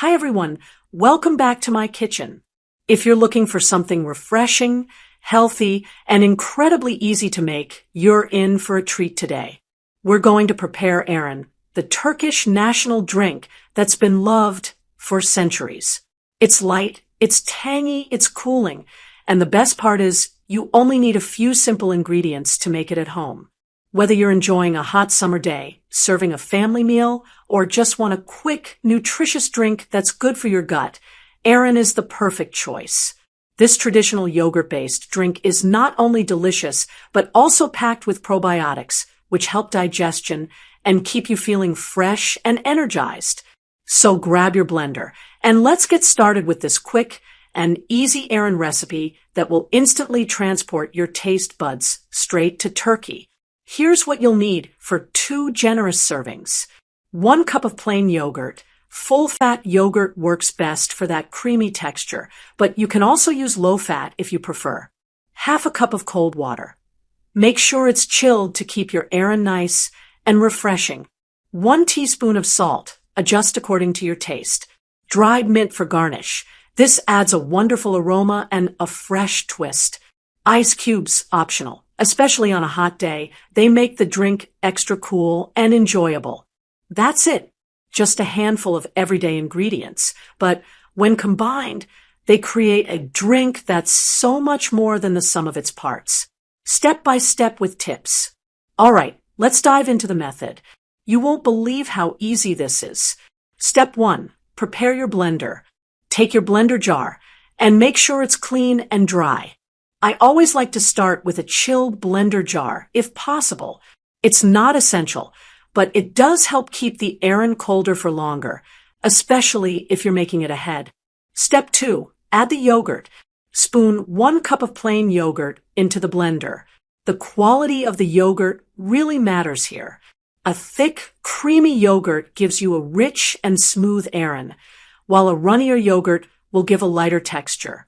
Hi everyone, welcome back to my kitchen. If you're looking for something refreshing, healthy, and incredibly easy to make, you're in for a treat today. We're going to prepare ayran, the Turkish national drink that's been loved for centuries. It's light, it's tangy, it's cooling, and the best part is you only need a few simple ingredients to make it at home. Whether you're enjoying a hot summer day, serving a family meal, or just want a quick, nutritious drink that's good for your gut, ayran is the perfect choice. This traditional yogurt-based drink is not only delicious, but also packed with probiotics, which help digestion and keep you feeling fresh and energized. So grab your blender, and let's get started with this quick and easy ayran recipe that will instantly transport your taste buds straight to Turkey. Here's what you'll need for 2 generous servings. 1 cup of plain yogurt. Full-fat yogurt works best for that creamy texture, but you can also use low-fat if you prefer. Half a cup of cold water. Make sure it's chilled to keep your ayran nice and refreshing. 1 teaspoon of salt. Adjust according to your taste. Dried mint for garnish. This adds a wonderful aroma and a fresh twist. Ice cubes optional. Especially on a hot day, they make the drink extra cool and enjoyable. That's it. Just a handful of everyday ingredients. But when combined, they create a drink that's so much more than the sum of its parts. Step by step with tips. All right, let's dive into the method. You won't believe how easy this is. Step 1. Prepare your blender. Take your blender jar and make sure it's clean and dry. I always like to start with a chilled blender jar, if possible. It's not essential, but it does help keep the ayran colder for longer, especially if you're making it ahead. Step 2. Add the yogurt. Spoon 1 cup of plain yogurt into the blender. The quality of the yogurt really matters here. A thick, creamy yogurt gives you a rich and smooth ayran, while a runnier yogurt will give a lighter texture.